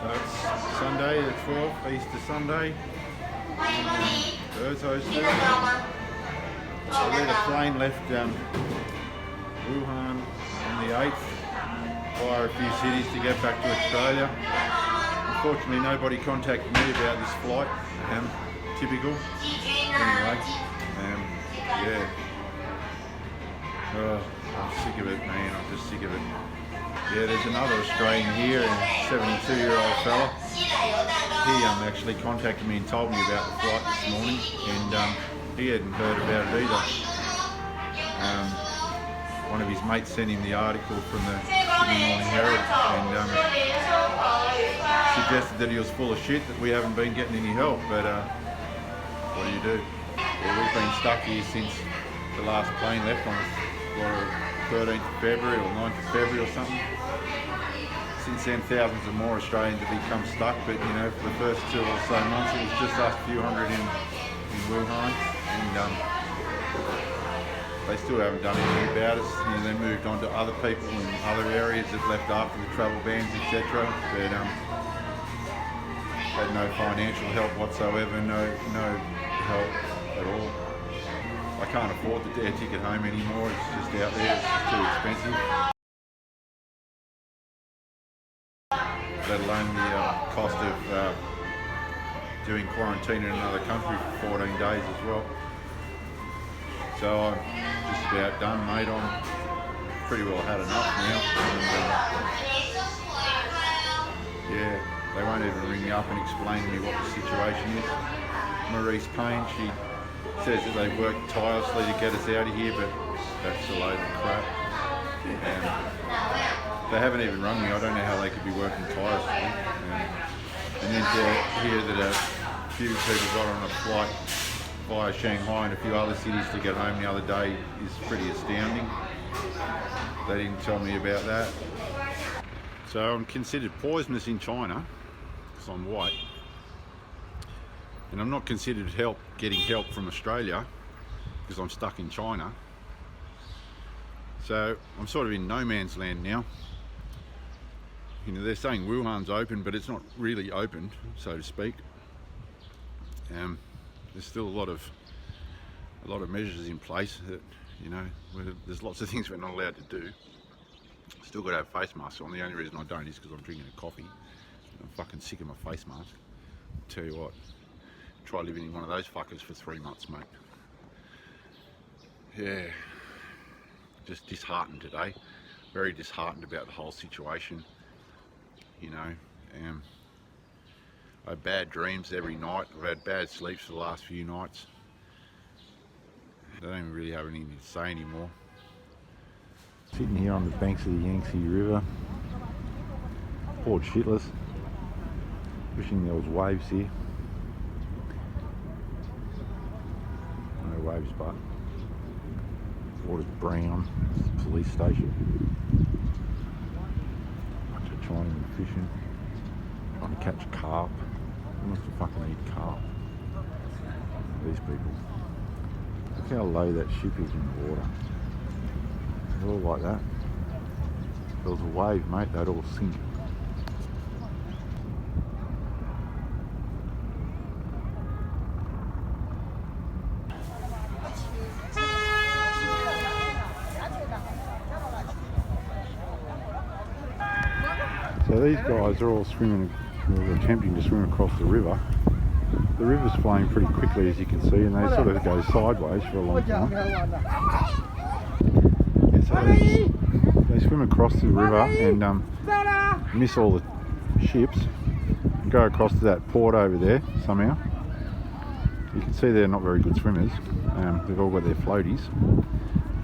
So it's Sunday the 12th, Easter Sunday, Ezhou Australia. So then a plane left Wuhan on the 8th via a few cities to get back to Australia. Unfortunately nobody contacted me about this flight, typical. Anyway, yeah. Oh, I'm sick of it, man, I'm just sick of it. Yeah, there's another Australian here, a 72-year-old fella. He actually contacted me and told me about the flight this morning, and he hadn't heard about it either. One of his mates sent him the article from the Sydney Morning Herald and suggested that he was full of shit, that we haven't been getting any help, but what do you do? Yeah, we've been stuck here since the last plane left on the 13th of February or 9th of February or something. Since then, thousands of more Australians have become stuck, but you know, for the first 2 or so months, it was just us, a few hundred in Wuhan, and they still haven't done anything about us. You know, they moved on to other people in other areas that left after the travel bans, etc. But had no financial help whatsoever, no help at all. I can't afford the air ticket home anymore, it's just out there, it's just too expensive. Let alone the cost of doing quarantine in another country for 14 days as well. So I'm just about done, mate. I'm pretty well had enough now. And, yeah, they won't even ring me up and explain to me what the situation is. Marie's Payne, she says that they've worked tirelessly to get us out of here, but that's a load of crap. And they haven't even rung me. I don't know how they could be working tirelessly. And then to hear that a few people got on a flight via Shanghai and a few other cities to get home the other day is pretty astounding. They didn't tell me about that. So I'm considered poisonous in China because I'm white. And I'm not considered getting help from Australia because I'm stuck in China. So I'm sort of in no man's land now. You know, they're saying Wuhan's open, but it's not really opened, so to speak. There's still a lot of measures in place that, you know, there's lots of things we're not allowed to do. Still got to have face masks on. The only reason I don't is because I'm drinking a coffee. I'm fucking sick of my face mask. I'll tell you what, try living in one of those fuckers for 3 months, mate. Yeah, just disheartened today. Very disheartened about the whole situation. You know, I have bad dreams every night. I've had bad sleeps for the last few nights. I don't even really have anything to say anymore. Sitting here on the banks of the Yangtze River, bored shitless. Wishing there was waves here. No waves, but water's brown. It's the police station. Bunch of Chinese fishing, trying to catch carp. Who wants to fucking eat carp? These people. Look how low that ship is in the water. They're all like that. If there was a wave, mate, they'd all sink. So these guys are all swimming, or attempting to swim across the river. The river's flowing pretty quickly, as you can see, and they sort of go sideways for a long time. And so they swim across the river and miss all the ships and go across to that port over there somehow. You can see they're not very good swimmers. They've all got their floaties,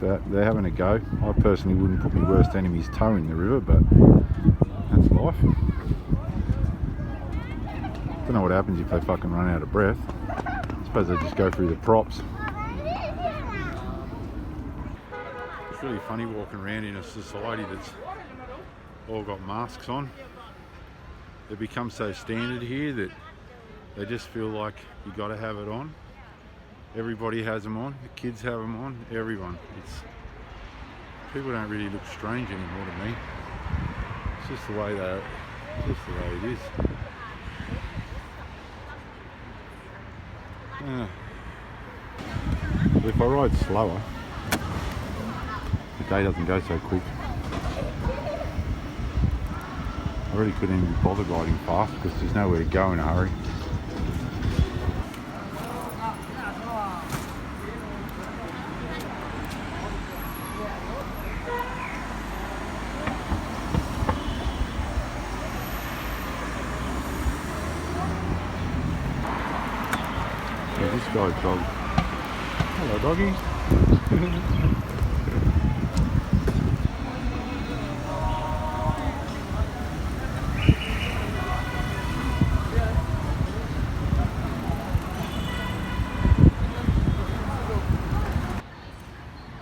but they're having a go. I personally wouldn't put my worst enemy's toe in the river, but that's life. Don't know what happens if they fucking run out of breath. I suppose they just go through the props. It's really funny walking around in a society that's all got masks on. They've become so standard here that they just feel like you got to have it on. Everybody has them on. The kids have them on. Everyone. People don't really look strange anymore to me. It's just the way Just the way it is. If I ride slower, the day doesn't go so quick. I really couldn't even be bothered riding fast because there's nowhere to go in a hurry. Yeah, this guy's dog. Hello, doggy.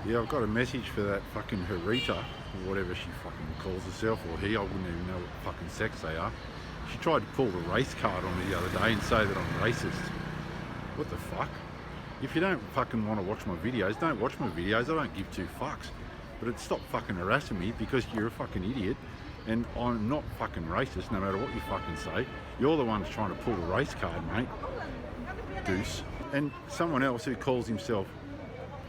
Yeah, I've got a message for that fucking Harita, or whatever she fucking calls herself, or he, I wouldn't even know what fucking sex they are. She tried to pull the race card on me the other day and say that I'm racist. What the fuck? If you don't fucking want to watch my videos, don't watch my videos. I don't give two fucks. But stop fucking harassing me because you're a fucking idiot and I'm not fucking racist no matter what you fucking say. You're the ones trying to pull the race card, mate. Goose. And someone else who calls himself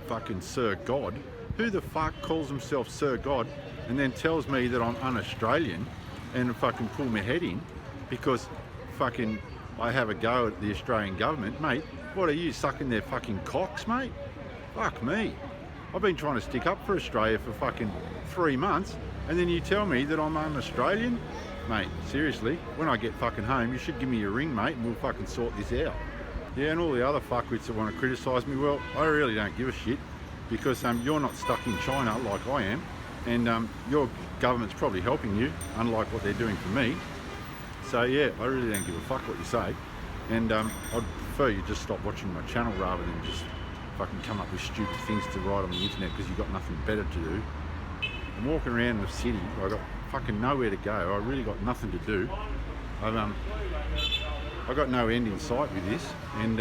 fucking Sir God. Who the fuck calls himself Sir God and then tells me that I'm un-Australian and fucking pull my head in because fucking I have a go at the Australian government? Mate, what are you, sucking their fucking cocks, mate? Fuck me. I've been trying to stick up for Australia for fucking 3 months and then you tell me that I'm un-Australian? Mate, seriously, when I get fucking home, you should give me a ring, mate, and we'll fucking sort this out. Yeah, and all the other fuckwits that want to criticise me, well, I really don't give a shit because you're not stuck in China like I am and your government's probably helping you, unlike what they're doing for me. So yeah, I really don't give a fuck what you say and I'd prefer you just stop watching my channel rather than just fucking come up with stupid things to write on the internet because you've got nothing better to do. I'm walking around the city, I've got fucking nowhere to go, I really got nothing to do. I've got no end in sight with this and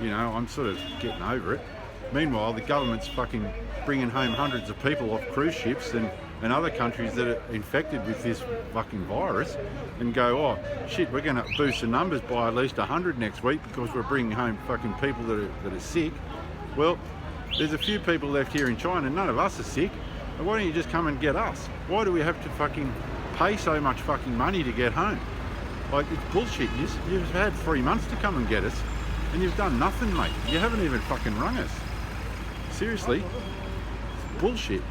you know, I'm sort of getting over it. Meanwhile, the government's fucking bringing home hundreds of people off cruise ships and other countries that are infected with this fucking virus and go, oh shit, we're going to boost the numbers by at least 100 next week because we're bringing home fucking people that are sick. Well, there's a few people left here in China, none of us are sick. Why don't you just come and get us? Why do we have to fucking pay so much fucking money to get home? Like, it's bullshit. You've had 3 months to come and get us and you've done nothing, mate. You haven't even fucking rung us. Seriously, it's bullshit.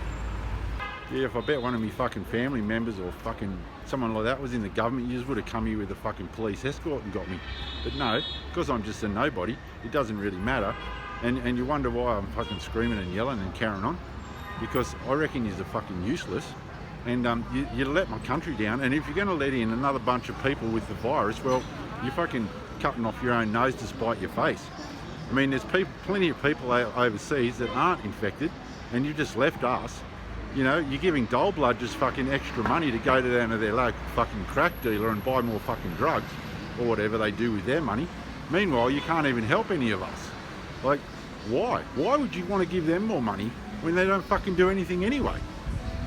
Yeah, if I bet one of my fucking family members or fucking someone like that was in the government, you just would have come here with a fucking police escort and got me. But no, because I'm just a nobody, it doesn't really matter. And you wonder why I'm fucking screaming and yelling and carrying on. Because I reckon you're fucking useless. And you let my country down. And if you're going to let in another bunch of people with the virus, well, you're fucking cutting off your own nose to spite your face. I mean, there's plenty of people overseas that aren't infected, and you just left us. You know, you're giving Dole Blood just fucking extra money to go down to their local fucking crack dealer and buy more fucking drugs, or whatever they do with their money. Meanwhile, you can't even help any of us. Like, why? Why would you want to give them more money when they don't fucking do anything anyway?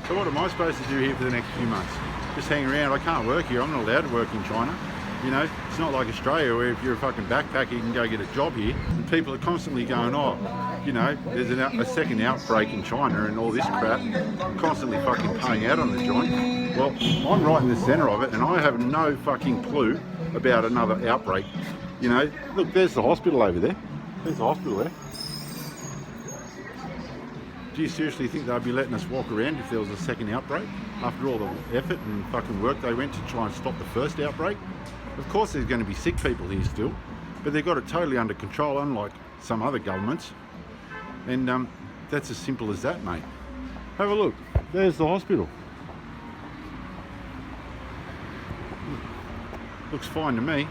So what am I supposed to do here for the next few months? Just hang around? I can't work here. I'm not allowed to work in China. You know, it's not like Australia where if you're a fucking backpacker you can go get a job here. And people are constantly going, oh, you know, there's a second outbreak in China and all this crap. Constantly fucking paying out on the joint. Well, I'm right in the centre of it and I have no fucking clue about another outbreak. You know, look, there's the hospital over there. There's the hospital there. Do you seriously think they'd be letting us walk around if there was a second outbreak? After all the effort and fucking work they went to try and stop the first outbreak? Of course there's going to be sick people here still, but they've got it totally under control, unlike some other governments. And that's as simple as that, mate. Have a look. There's the hospital. Looks fine to me.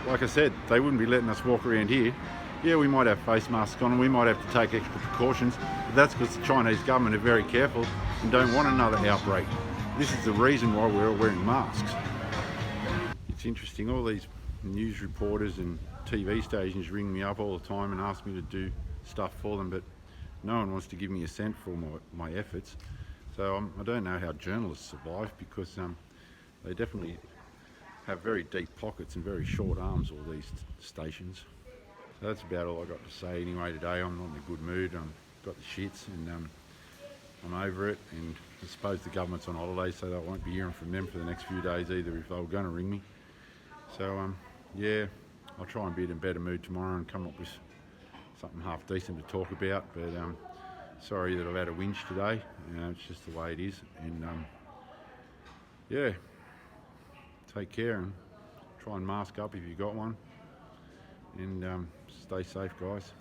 Like I said, they wouldn't be letting us walk around here. Yeah, we might have face masks on and we might have to take extra precautions, but that's because the Chinese government are very careful and don't want another outbreak. This is the reason why we're all wearing masks. It's interesting, all these news reporters and TV stations ring me up all the time and ask me to do stuff for them, but no one wants to give me a cent for my efforts. So I don't know how journalists survive because They definitely have very deep pockets and very short arms, all these stations. So that's about all I got to say anyway today. I'm not in a good mood. I've got the shits, and I'm over it. And I suppose the government's on holiday, so I won't be hearing from them for the next few days either if they were going to ring me. So yeah, I'll try and be in a better mood tomorrow and come up with something half decent to talk about. But sorry that I've had a whinge today. It's just the way it is. And yeah, take care and try and mask up if you've got one. And stay safe, guys.